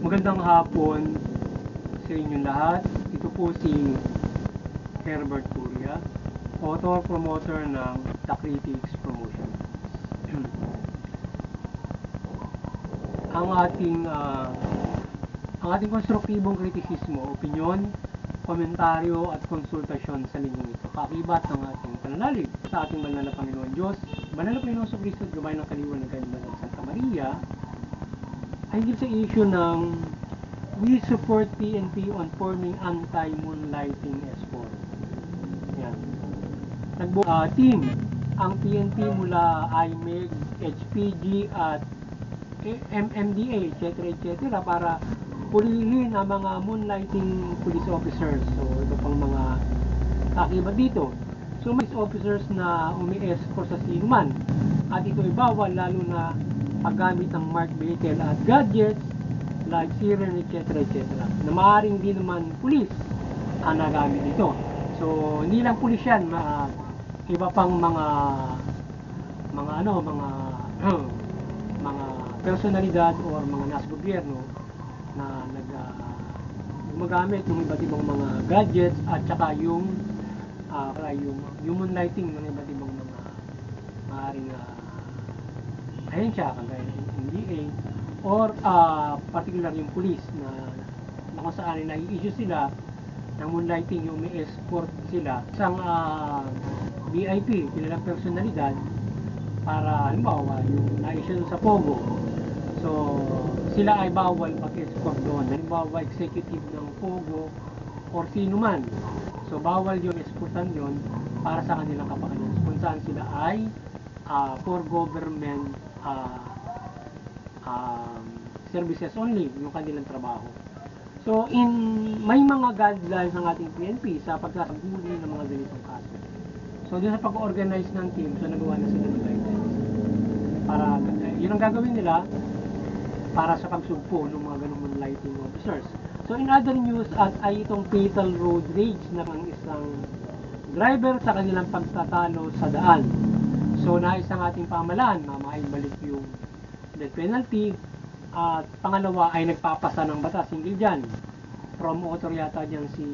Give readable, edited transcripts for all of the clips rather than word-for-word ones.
Magandang hapon sa inyong lahat. Ito po si Herbert Curia, author promoter ng The Critics Promotion. Ang ating konstruktibong kritisismo, opinyon, komentaryo at konsultasyon sa linggong ito, kakibat ng ating pananalig sa ating banal na Panginoon Diyos, banal na Panginoon Kristo at gabay ng kaliwan ng kanyang banal Santa Maria, ay hindi sa issue ng we support PNP on forming anti-moonlighting S4. Yan. Team ang PNP mula IMEG, HPG at MMDA, etc. para pulihin ang mga moonlighting police officers. So, ito pang mga kakibat dito. So, may officers na umi-escort sa sinuman. At ito ay bawal lalo na paggamit ng marked vehicle at gadgets like siren, etc. na maaaring din naman pulis ang nagamit dito. So, hindi lang pulis yan, iba pang mga personalidad or mga nasa gobyerno na gumagamit ng iba't ibang mga gadgets at saka yung moonlighting ng iba't ibang mga maaaring ahensya kagaya ng NDA or particular yung police na kung saan na i-issue sila ng moonlighting, yung may escort sila isang VIP, kilalang personalidad para halimbawa yung na-issue sa Pogo. So sila ay bawal mag-escort doon, halimbawa executive ng Pogo or sino man. So bawal yung escortan yun para sa kanilang kapakanan kung saan sila ay for government services only yung kanilang trabaho. So may mga guidelines ng ating PNP sa pagkakahuli ng mga ganitong kaso. So doon sa pag-organize ng team, so nagawa na sila ng guidelines para yun ang gagawin nila para sa pagsugpo ng mga ganung moonlighting officers. So in other news ay itong fatal road rage ng isang driver sa kanilang pagtatalo sa daan. So nais ang ating pamahalaan na maibalik yung death penalty at pangalawa ay nagpapasa ng batas hinggil dyan. From author yata dyan si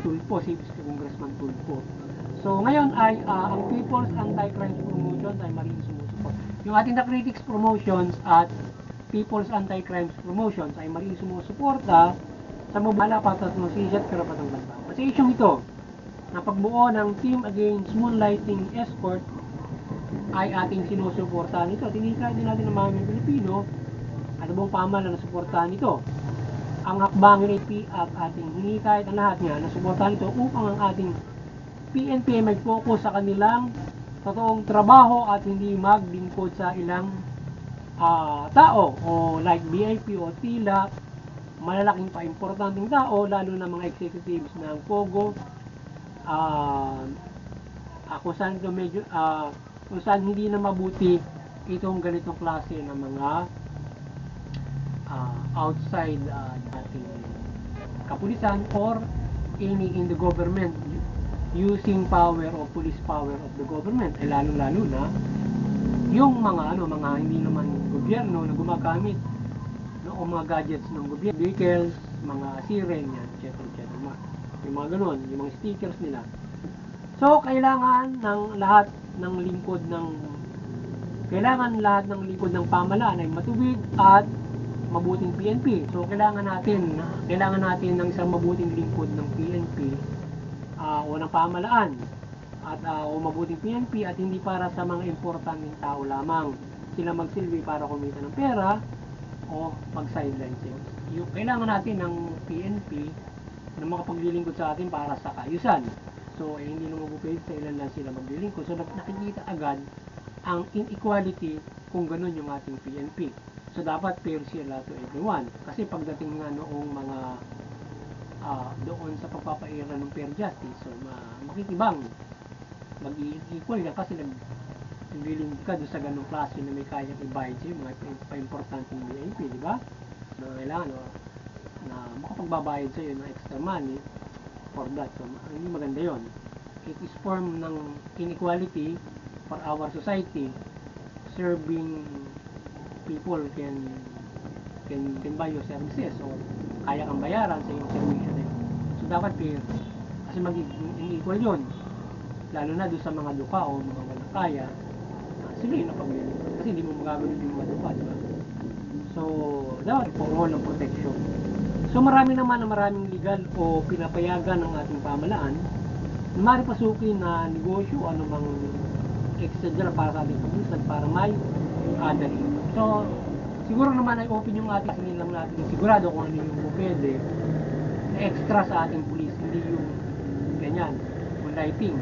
Tulfo, si Congressman Tulfo. So ngayon ay ang People's Anti-Crime Promotions ay maring sumusuport. Yung ating The Critics Promotions at People's Anti-Crime Promotions ay maring sumusuporta sa mabala patatnosisya at karapatang bansa. Kasi isyong ito na pagbuo ng Team Against Moonlighting Escort ay ating sinusuportahan ito. Tinikay din natin ng mga Pilipino at buong pamahalaan na suportahan ito. Ang hakbangin AP at ating hinikayat ang lahat niya na suportahan ito upang ang ating PNP ay mag-focus sa kanilang totoong trabaho at hindi maglingkod sa ilang tao o like VIP o tila malalaking pa-importanting tao lalo na mga executives ng Pogo kung saan hindi na mabuti itong ganitong klase ng mga outside ating kapulisan or any in the government using power or police power of the government ay lalo na yung mga hindi naman gobyerno na gumagamit o mga gadgets ng gobyerno, vehicles, mga siren yan, etc. Yung mga ganun, yung mga stickers nila. So kailangan lahat ng lingkod ng pamahalaan ay matuwid at mabuting PNP. So kailangan natin ng isang mabuting lingkod ng PNP o ng pamahalaan at o mabuting PNP at hindi para sa mga importanteng tao lamang. Sila magsilbi para kumita ng pera o mag-sideline sales. Kailangan natin ng PNP na makapaglilingkod sa atin para sa kaayusan. So hindi naman pwede sa ilan lang sila maglilingkod. So nakikita agad ang inequality kung ganun yung ating PNP. So dapat fair sila to everyone. Kasi pagdating nga noong mga doon sa pagpapaira ng fair justice, so makikibang mag-equal yan kasi nagbiling ka doon sa ganung klase na may kayang i-bayad sa'yo mga pa-importanteng PNP, di ba? So kailangan na makapagbabayad sa'yo ng extra money for that. So hindi maganda yon. It is form ng inequality for our society. Serving people can can buy your services o kaya kang bayaran sa iyong servisyo na yun. So dapat fair. Kasi magiging equal yun. Lalo na doon sa mga duka o mga walang kaya. Sige, napag-win. Kasi hindi mo magagawin yung mga duka, di ba? So, dapat for all ng protection. So marami naman na maraming legal o pinapayagan ng ating pamahalaan na maaari pasukin na negosyo o anumang extra para sa ating kapulisan para may other income. So, siguro naman ay open yung ating sinilang natin. Sigurado kung ano yung pwede na extra sa ating pulis, hindi yung ganyan, yung lighting.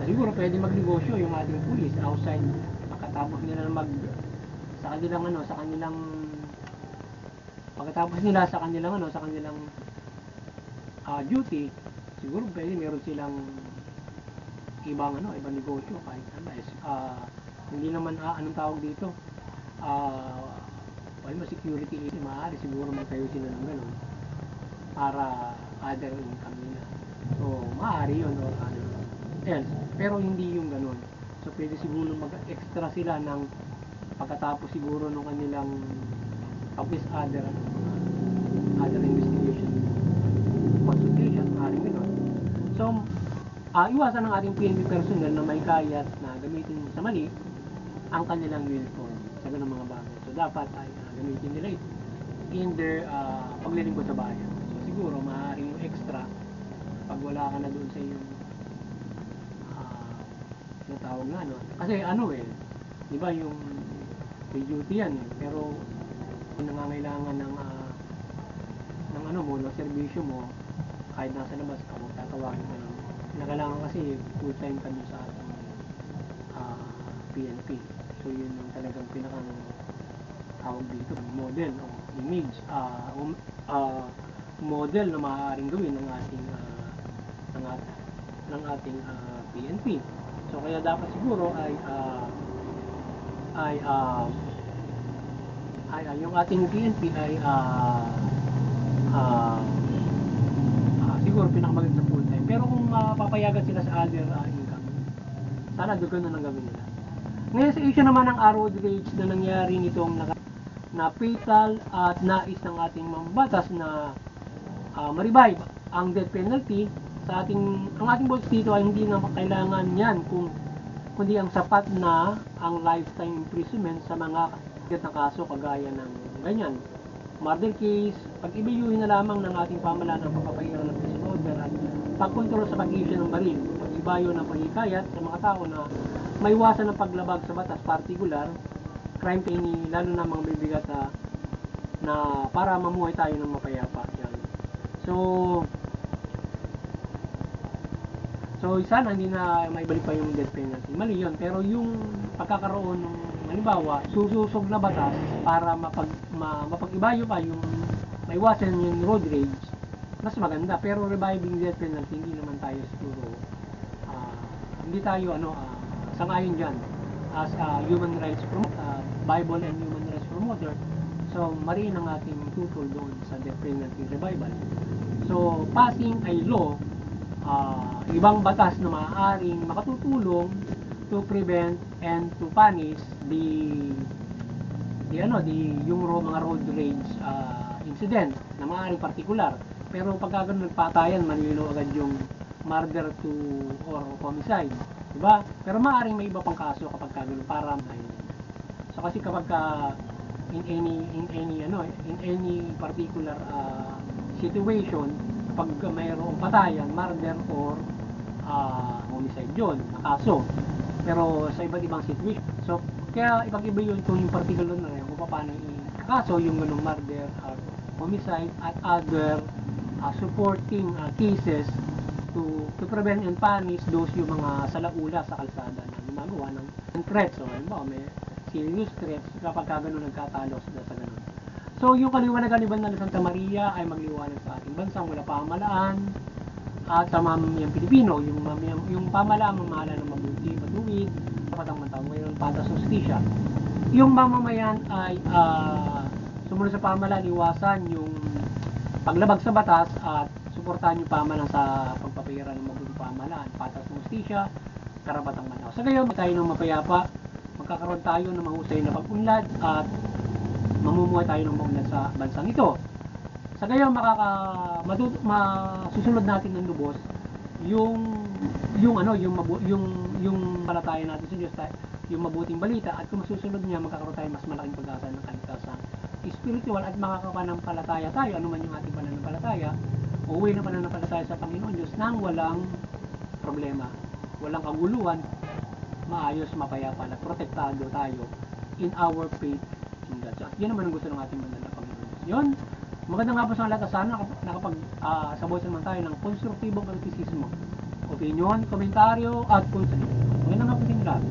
Siguro pwede magnegosyo yung ating pulis outside pagkatapos nila mag sa kanilang duty, siguro pwede meron silang ibang negosyo kahit hindi naman anong tawag dito security agent, maaari siguro magtayo sila ng ganun para other income nila. So maaari yun or other else, pero hindi yung ganun. So pwede siguro mag-extra sila ng pagkatapos siguro ng kanilang publish other investigation consultation, maaaring gano'n. So iwasan ng ating PNP personnel na may kayat na gamitin sa mali ang kanilang uniform sa ganung mga bagay. So dapat ay gamitin nila ito in their paglilingkod sa bayan. So siguro maaaring yung extra pag wala ka na doon sa iyong natawag na kasi di ba yung may duty yan pero kung nangangailangan ng ng serbisyo mo kahit nasa labas ka tatawagin ka lang. Kailangan kasi full time ka dun sa ating PNP. So yun yung talagang pinakang tawag dito, model o image, model na maaaring gawin ng ating PNP. So kaya dapat siguro ay yung ating PNP ay siguro pinakamaganda full time. Pero kung papayagan sila sa other income, sana doon na lang gawin nila. Ngayon sa issue naman ng road rage na nangyari nitong na fatal at nais ng ating mambatas na ma-revive ang death penalty sa ang ating boss dito ay hindi na kailangan yan kundi ang sapat na ang lifetime imprisonment sa mga na kaso kagaya ng ganyan murder case, pag-ibayuhin na lamang ng ating pamahalaan ang pagpapahiran ng prison order at pagkontrol sa pag-issue ng baril, pag-ibayo ng pagkikayat sa mga tao na maiwasan ng paglabag sa batas, particular crime lalo na mga bibigat na para mamuhay tayo ng mapayapa. Yan. So sana hindi na maibalik pa yung death penalty. Mali yun, pero yung pagkakaroon ng halimbawa, sususog na batas para mapag-ibayo pa yung maiwasan yung road rage, mas maganda. Pero reviving death penalty, hindi naman tayo siguro hindi tayo sangayon dyan as human rights promoter, Bible and human rights promoter. So mariin ang ating tutol doon sa death penalty revival. So passing a law, ibang batas na maaaring makatutulong to prevent and to punish yung mga road rage incident na maaaring partikular. Pero pagka ganun nagpatayan, manilo agad yung murder to or homicide, diba? Pero maaaring may iba pang kaso kapag ganun para so kasi kapag in any particular situation, pag mayroong patayan, murder or homicide yun, kaso. Pero sa iba't ibang situation. So, kaya ipag-iba yun kung yung particular na rin, kung paano i-kaso yung ganung murder or homicide at other supporting cases to prevent and punish those yung mga salaula sa kalsada na gumagawa ng threats. So, may serious threats kapag ganun nagkatalo sila sa ganun. So, yung kaliwanagan ni Banal Santa Maria ay magliwanag sa ating bansa mula pamahalaan at sa mamamayang Pilipino, yung pamahalaan mamahala ng mabuti, matuwid, dapat ang matawag mayroon patas justisya. Yung mamamayan ay sumunod sa pamahalaan, iwasan yung paglabag sa batas at suportahan yung pamahalaan sa pagpapahiran ng mabuti pamahalaan, patas justisya, karapatang manaw. Sa gayon, tayo ng mapayapa, magkakaroon tayo ng mahusay na pag-unlad at mamumuhay tayo ng maunlad sa bansang ito. Sa gayon masusunod natin ng lubos yung palataya natin sa Diyos, yung mabuting balita, at kung masusunod niya, magkakaroon tayo mas malaking pag-asa ng kaligtasan spiritual, at makakapananampalataya tayo, ano man yung ating pananampalataya, uuwi na pananampalataya sa Panginoon Diyos nang walang problema, walang kaguluhan, maayos, mapayapa, at protektado tayo in our faith in God. So, yan naman ang gusto ng ating banal na Panginoon Diyos. Yun, maganda nga po sa lahat, sana nakapag-sabaw naman tayo ng konstruktibong kritisismo, opinion, komentaryo, at kung saan. Maganda nga po sa inyo lahat.